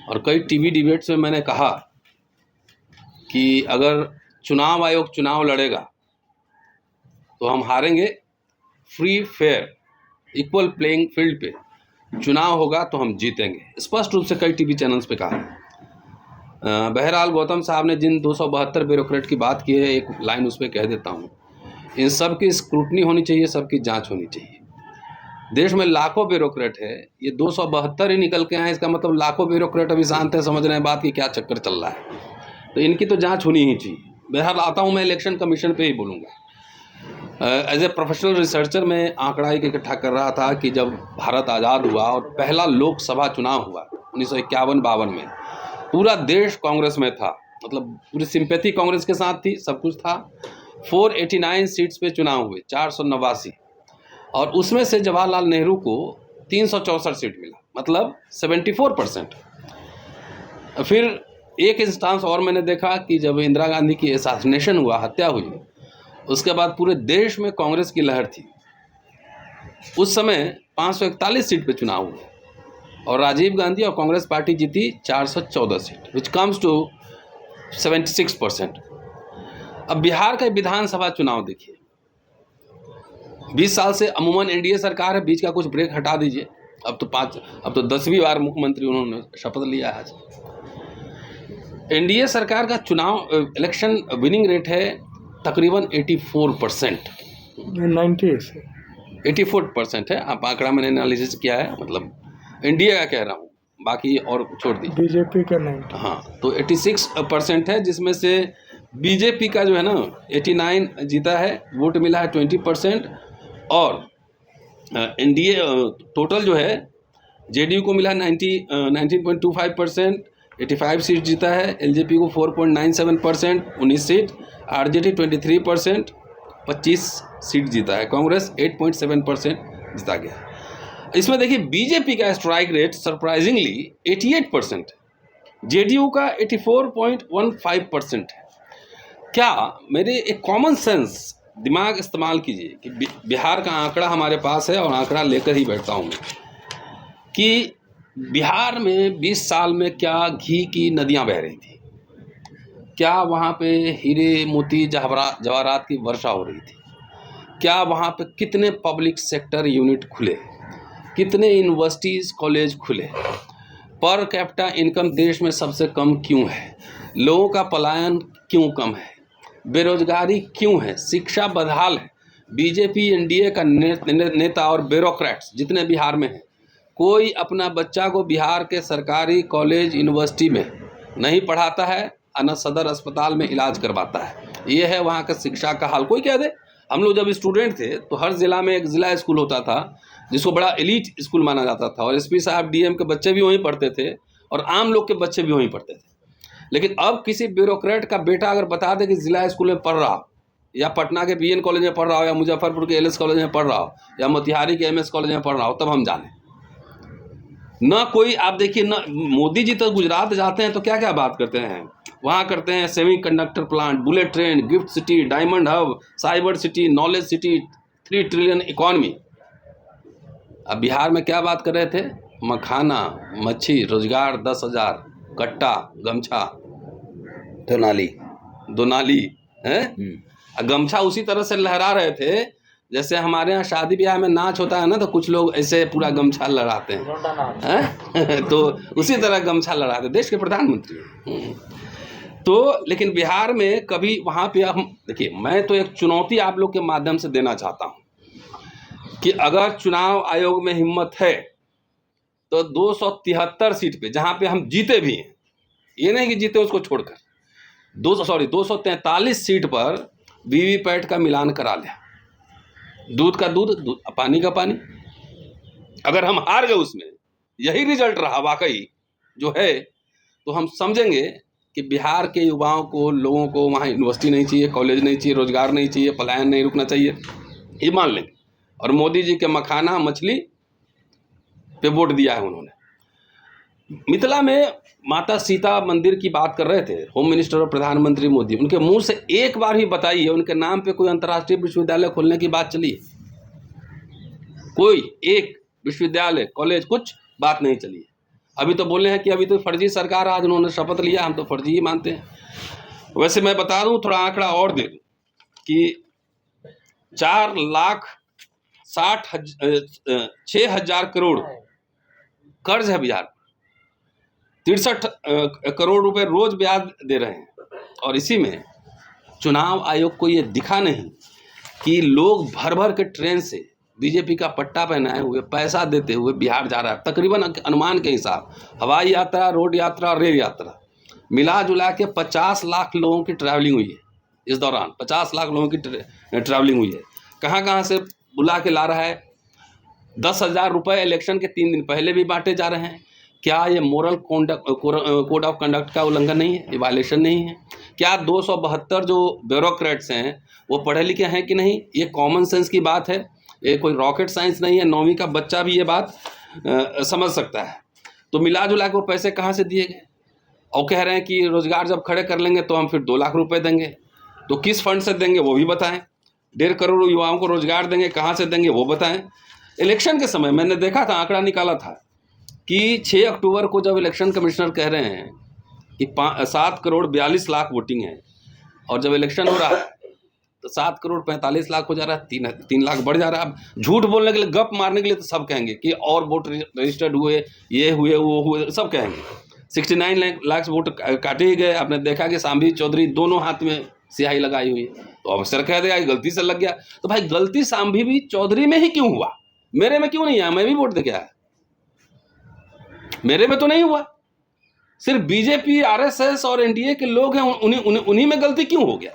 और कई TV debates में मैंने कहा कि अगर चुनाव आयोग चुनाव लड़ेगा तो हम हारेंगे, free fair equal playing field पे चुनाव होगा तो हम जीतेंगे, स्पष्ट रूप से कई टीवी चैनल्स पे कहा। बहरहाल गौतम साहब ने जिन 272 ब्यूरोक्रेट की बात की है, एक लाइन उस पर कह देता हूँ, इन सब की स्क्रूटनी होनी चाहिए, सबकी जांच होनी चाहिए। देश में लाखों ब्यूरोक्रेट है, ये 272 ही निकल के आए, इसका मतलब लाखों ब्यूरोक्रेट अभी शांत हैं, समझ रहे हैं बात की क्या चक्कर चल रहा है, तो इनकी तो जांच होनी ही चाहिए। बहरहाल आता हूँ मैं इलेक्शन कमीशन पे ही बोलूँगा। एज ए प्रोफेशनल रिसर्चर मैं आंकड़ा एक इकट्ठा कर रहा था कि जब भारत आज़ाद हुआ और पहला लोकसभा चुनाव हुआ 1951-52 में, पूरा देश कांग्रेस में था, मतलब पूरी सिंपैथी कांग्रेस के साथ थी, सब कुछ था। 489 सीट्स पे चुनाव हुए, 489, और उसमें से जवाहरलाल नेहरू को 364 सीट मिला, मतलब 74%। फिर एक इंस्टांस और मैंने देखा कि जब इंदिरा गांधी की असैसिनेशन हुआ, हत्या हुई, उसके बाद पूरे देश में कांग्रेस की लहर थी। उस समय 541 सीट पे चुनाव हुए और राजीव गांधी और कांग्रेस पार्टी जीती 414 सीट, विच कम्स टू 76%। अब बिहार का विधानसभा चुनाव देखिए, 20 साल से अमूमन एनडीए सरकार है, बीच का कुछ ब्रेक हटा दीजिए, अब तो 10वीं बार मुख्यमंत्री उन्होंने शपथ लिया है। एनडीए सरकार का चुनाव इलेक्शन विनिंग रेट है तकरीबन 84%, 84% है। आप आंकड़ा मैंने एनालिसिस किया है, मतलब एनडीए का कह रहा हूँ, बाकी और छोड़ दी, बीजेपी का 90। हाँ, तो 86% है, जिसमें से बीजेपी का जो है ना 89 जीता है, वोट मिला है 20%, और एनडीए टोटल जो है जेडीयू को मिला 19.25%, 85 सीट जीता है, एलजेपी को 4.97%, 19 सीट, आरजेडी 23%, 25 सीट जीता है, कांग्रेस 8.7% जीता गया। इसमें देखिए बीजेपी का स्ट्राइक रेट सरप्राइजिंगली 88%, जेडीयू का 84.15% है। क्या मेरे एक कॉमन सेंस दिमाग इस्तेमाल कीजिए कि बिहार का आंकड़ा हमारे पास है और आंकड़ा लेकर ही बैठता हूँ मैं, कि बिहार में 20 साल में क्या घी की नदियाँ बह रही थी, क्या वहाँ पे हीरे मोती जवाहरात की वर्षा हो रही थी, क्या वहाँ पे कितने पब्लिक सेक्टर यूनिट खुले, कितने यूनिवर्सिटीज़ कॉलेज खुले, पर कैपिटा इनकम देश में सबसे कम क्यों है, लोगों का पलायन क्यों कम है, बेरोजगारी क्यों है, शिक्षा बदहाल है। बीजेपी एनडीए का नेता और ब्यूरोक्रेट्स जितने बिहार में हैं, कोई अपना बच्चा को बिहार के सरकारी कॉलेज यूनिवर्सिटी में नहीं पढ़ाता है, न सदर अस्पताल में इलाज करवाता है। ये है वहाँ का शिक्षा का हाल। कोई कह दे, हम लोग जब स्टूडेंट थे तो हर ज़िला में एक ज़िला स्कूल होता था जिसको बड़ा एलीट स्कूल माना जाता था, और एसपी साहब डीएम के बच्चे भी वहीं पढ़ते थे और आम लोग के बच्चे भी वहीं पढ़ते थे। लेकिन अब किसी ब्यूरोक्रेट का बेटा अगर बता दे कि ज़िला स्कूल में पढ़ रहा हो, या पटना के बीएन कॉलेज में पढ़ रहा हो, या मुजफ्फरपुर के एलएस कॉलेज में पढ़ रहा हो, या मोतिहारी के एमएस कॉलेज में पढ़ रहा हो, तब हम जाने। ना कोई, आप देखिए ना, मोदी जी तो गुजरात जाते हैं तो क्या क्या बात करते हैं, वहाँ करते हैं semiconductor plant, bullet train, gift city, diamond hub, cyber city, knowledge city, 3 trillion economy. अब बिहार में क्या बात कर रहे थे, मखाना, मच्छी, रोजगार 10,000, कट्टा, गमछा, दोनाली है, गमछा उसी तरह से लहरा रहे थे जैसे हमारे यहाँ शादी ब्याह में नाच होता है ना, तो कुछ लोग ऐसे पूरा गमछा लहराते हैं तो उसी तरह गमछा लहराते, देश के प्रधानमंत्री। तो लेकिन बिहार में कभी वहाँ पे हम देखिए, मैं तो एक चुनौती आप लोग के माध्यम से देना चाहता हूँ कि अगर चुनाव आयोग में हिम्मत है तो 273 सीट पे, जहाँ पे हम जीते भी हैं, ये नहीं कि जीते उसको छोड़कर, 243 सीट पर वीवीपैट का मिलान करा लिया, दूध का दूध, पानी का पानी। अगर हम हार गए उसमें, यही रिजल्ट रहा वाकई जो है, तो हम समझेंगे कि बिहार के युवाओं को, लोगों को वहाँ यूनिवर्सिटी नहीं चाहिए, कॉलेज नहीं चाहिए, रोजगार नहीं चाहिए, पलायन नहीं रुकना चाहिए, ये मान लेंगे। और मोदी जी के मखाना मछली पे वोट दिया है उन्होंने। मिथिला में माता सीता मंदिर की बात कर रहे थे होम मिनिस्टर और प्रधानमंत्री मोदी, उनके मुंह से एक बार ही बताइए उनके नाम पे कोई अंतर्राष्ट्रीय विश्वविद्यालय खोलने की बात चली है? कोई एक विश्वविद्यालय, कॉलेज, कुछ बात नहीं चली है। अभी तो बोले हैं कि अभी तो फर्जी सरकार, आज उन्होंने शपथ लिया, हम तो फर्जी ही मानते हैं। वैसे मैं बता दूं, थोड़ा आंकड़ा और दे दूं कि 4,60,6,000 करोड़ कर्ज है बिहार, 63 करोड़ रुपए रोज ब्याज दे रहे हैं। और इसी में चुनाव आयोग को ये दिखा नहीं कि लोग भर भर के ट्रेन से बीजेपी का पट्टा पहनाए हुए पैसा देते हुए बिहार जा रहा है। तकरीबन अनुमान के हिसाब, हवाई यात्रा, रोड यात्रा, रेल यात्रा मिला जुला के 50 लाख लोगों की ट्रैवलिंग हुई है इस दौरान। 50 लाख लोगों की ट्रैवलिंग हुई है। कहाँ कहाँ से बुला के ला रहा है। 10,000 रुपये इलेक्शन के 3 दिन पहले भी बांटे जा रहे हैं। क्या ये मोरल कोड ऑफ कंडक्ट का उल्लंघन नहीं है, ये वायलेशन नहीं है? क्या 272 जो ब्यूरोक्रेट्स हैं वो पढ़े लिखे हैं कि नहीं? ये कॉमन सेंस की बात है, ये कोई रॉकेट साइंस नहीं है। 9वीं का बच्चा भी ये बात समझ सकता है। तो मिला जुला के वो पैसे कहाँ से दिए गए? और कह रहे हैं कि रोजगार जब खड़े कर लेंगे तो हम फिर 2 लाख रुपए देंगे। तो किस फंड से देंगे वो भी बताएं। 1.5 करोड़ युवाओं को रोजगार देंगे, कहाँ से देंगे वो बताएं। इलेक्शन के समय मैंने देखा था, आंकड़ा निकाला था कि 6 अक्टूबर को जब इलेक्शन कमिश्नर कह रहे हैं कि 7 करोड़ 42 लाख वोटिंग है, और जब इलेक्शन हो रहा है तो 7 करोड़ 45 लाख हो जा रहा है, 3 लाख बढ़ जा रहा है। अब झूठ बोलने के लिए, गप मारने के लिए तो सब कहेंगे कि और वोट रजिस्टर्ड हुए, ये हुए, वो हुए, सब कहेंगे। 69 लाख वोट काटे ही गए। आपने देखा कि सांभी चौधरी दोनों हाथ में स्याही लगाई हुई है, तो अफसर कह देगा गलती से लग गया। तो भाई गलती सांभी भी चौधरी में ही क्यों हुआ, मेरे में क्यों नहीं आया? मैं भी वोट दे के आया, मेरे में तो नहीं हुआ। सिर्फ बीजेपी, आरएसएस और एनडीए के लोग हैं, उन्हीं में गलती क्यों हो गया?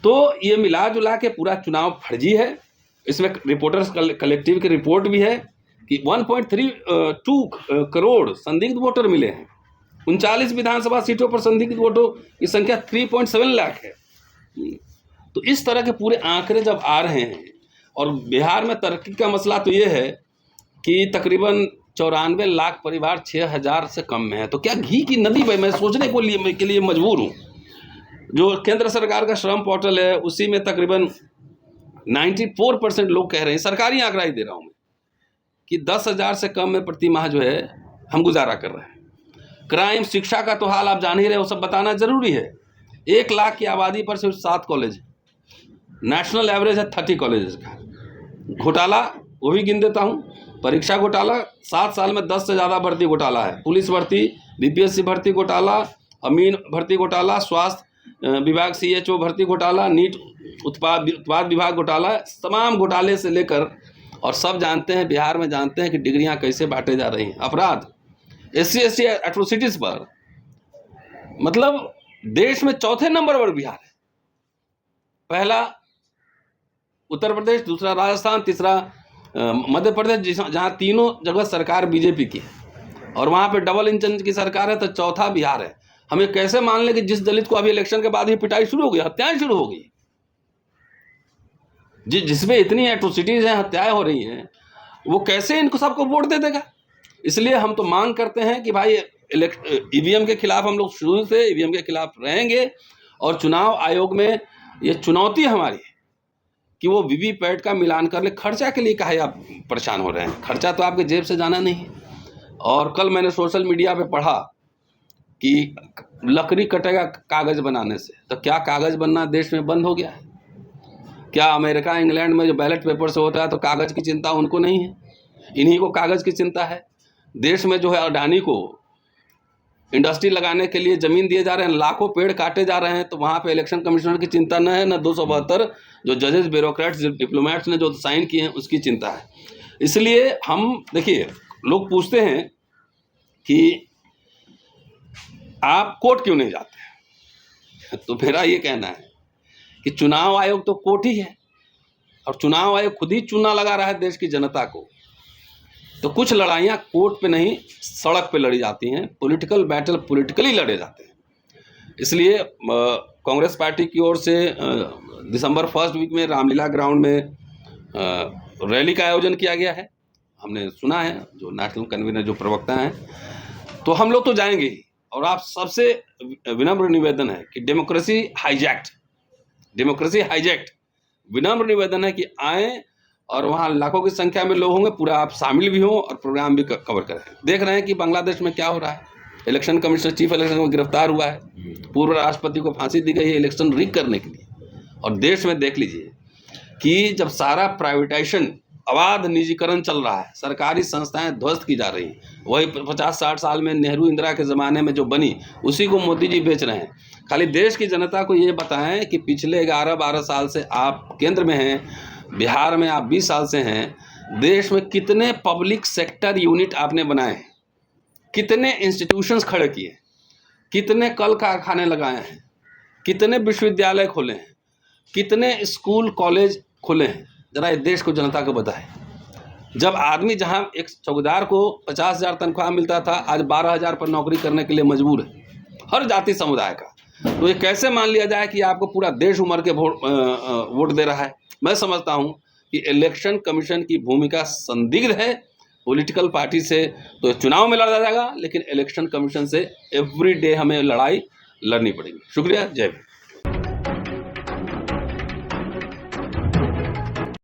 तो ये मिला जुला के पूरा चुनाव फर्जी है। इसमें रिपोर्टर्स कलेक्टिव की रिपोर्ट भी है कि 1.32 करोड़ संदिग्ध वोटर मिले हैं। 39 विधानसभा सीटों पर संदिग्ध वोटों की संख्या 3.7 लाख है। तो इस तरह के पूरे आंकड़े जब आ रहे हैं, और बिहार में तरक्की का मसला तो ये है कि तकरीबन 94 लाख परिवार 6,000 से कम में है। तो क्या घी की नदी में? मैं सोचने के लिए मजबूर हूँ। जो केंद्र सरकार का श्रम पोर्टल है उसी में तकरीबन 94% लोग कह रहे हैं, सरकारी आंकड़ा ही दे रहा हूँ मैं, कि 10,000 से कम में प्रति माह जो है हम गुजारा कर रहे हैं। क्राइम, शिक्षा का तो हाल आप जान ही रहे हो, सब बताना जरूरी है। 1 लाख की आबादी पर सिर्फ 7 कॉलेज, नेशनल एवरेज है 30 कॉलेज का। घोटाला वो भी गिन देता हूँ। परीक्षा घोटाला, 7 साल में 10 से ज़्यादा भर्ती घोटाला है। पुलिस भर्ती, बीपीएससी भर्ती घोटाला, अमीन भर्ती घोटाला, स्वास्थ्य विभाग सीएचओ भर्ती घोटाला, नीट उत्पाद विभाग घोटाला, तमाम घोटाले से लेकर, और सब जानते हैं, बिहार में जानते हैं कि डिग्रियां कैसे बांटे जा रही हैं। अपराध, SC/ST एट्रोसिटीज पर मतलब देश में 4थे नंबर पर बिहार है। पहला उत्तर प्रदेश, दूसरा राजस्थान, तीसरा मध्य प्रदेश, जहां तीनों जगह सरकार बीजेपी की है, और वहां पे डबल इंजन की सरकार है, तो चौथा बिहार है। हमें कैसे मान लें कि जिस दलित को अभी इलेक्शन के बाद ही पिटाई शुरू हो गई, हत्याएं शुरू हो गई, जिसमें इतनी एट्रोसिटीज हैं, हत्याएं हो रही हैं, वो कैसे इनको सबको वोट दे देगा? इसलिए हम तो मांग करते हैं कि भाई ईवीएम के खिलाफ हम लोग शुरू से ईवीएम के खिलाफ रहेंगे, और चुनाव आयोग में ये चुनौती हमारी है कि वो वीवीपैट का मिलान कर ले। खर्चा के लिए काहे आप परेशान हो रहे हैं? खर्चा तो आपके जेब से जाना नहीं है। और कल मैंने सोशल मीडिया पे पढ़ा कि लकड़ी कटेगा कागज़ बनाने से, तो क्या कागज़ बनना देश में बंद हो गया है? क्या अमेरिका, इंग्लैंड में जो बैलेट पेपर से होता है तो कागज़ की चिंता उनको नहीं है? इन्हीं को कागज़ की चिंता है। देश में जो है अडानी को इंडस्ट्री लगाने के लिए ज़मीन दिए जा रहे हैं, लाखों पेड़ काटे जा रहे हैं, तो वहाँ पे इलेक्शन कमिश्नर की चिंता न है, न 272 जो जजेस, ब्यूरोक्रेट्स, डिप्लोमेट्स ने जो साइन किए हैं उसकी चिंता है। इसलिए हम देखिए, लोग पूछते हैं कि आप कोर्ट क्यों नहीं जाते? तो मेरा ये कहना है कि चुनाव आयोग तो कोर्ट ही है, और चुनाव आयोग खुद ही चूना लगा रहा है देश की जनता को। तो कुछ लड़ाइयाँ कोर्ट पे नहीं, सड़क पे लड़ी जाती हैं। पॉलिटिकल बैटल पॉलिटिकली लड़े जाते हैं। इसलिए कांग्रेस पार्टी की ओर से दिसंबर 1st वीक में रामलीला ग्राउंड में रैली का आयोजन किया गया है। हमने सुना है, जो नेशनल कन्वीनर, जो प्रवक्ता हैं, तो हम लोग तो जाएंगे ही। और आप सबसे विनम्र निवेदन है कि डेमोक्रेसी हाईजैक्ट, विनम्र निवेदन है कि आएँ और वहाँ लाखों की संख्या में लोग होंगे, पूरा आप शामिल भी हों और प्रोग्राम भी कवर करें। देख रहे हैं कि बांग्लादेश में क्या हो रहा है, इलेक्शन कमिश्नर, चीफ इलेक्शन को गिरफ्तार हुआ है, पूर्व राष्ट्रपति को फांसी दी गई है इलेक्शन रिग करने के लिए। और देश में देख लीजिए कि जब सारा प्राइवेटाइजेशन, अबाध निजीकरण चल रहा है, सरकारी संस्थाएं ध्वस्त की जा रही हैं, वही 50-60 साल में नेहरू इंदिरा के ज़माने में जो बनी उसी को मोदी जी बेच रहे हैं। खाली देश की जनता को ये बताएं कि पिछले 11-12 साल से आप केंद्र में हैं, बिहार में आप 20 साल से हैं, देश में कितने पब्लिक सेक्टर यूनिट आपने बनाए हैं, कितने इंस्टीट्यूशंस खड़े किए, कितने कल कारखाने लगाए हैं, कितने विश्वविद्यालय खोले हैं, कितने स्कूल कॉलेज खोले हैं। जरा इस देश को, जनता को बताएं। जब आदमी, जहां एक चौकीदार को 50,000 तनख्वाह मिलता था, आज 12,000 पर नौकरी करने के लिए मजबूर है, हर जाति समुदाय का। तो ये कैसे मान लिया जाए कि आपको पूरा देश उमर के वोट दे रहा है। मैं समझता हूं कि इलेक्शन कमीशन की भूमिका संदिग्ध है। पॉलिटिकल पार्टी से तो चुनाव में लड़ा जाएगा, लेकिन इलेक्शन कमीशन से एवरी डे हमें लड़ाई लड़नी पड़ेगी। शुक्रिया, जय हिंद।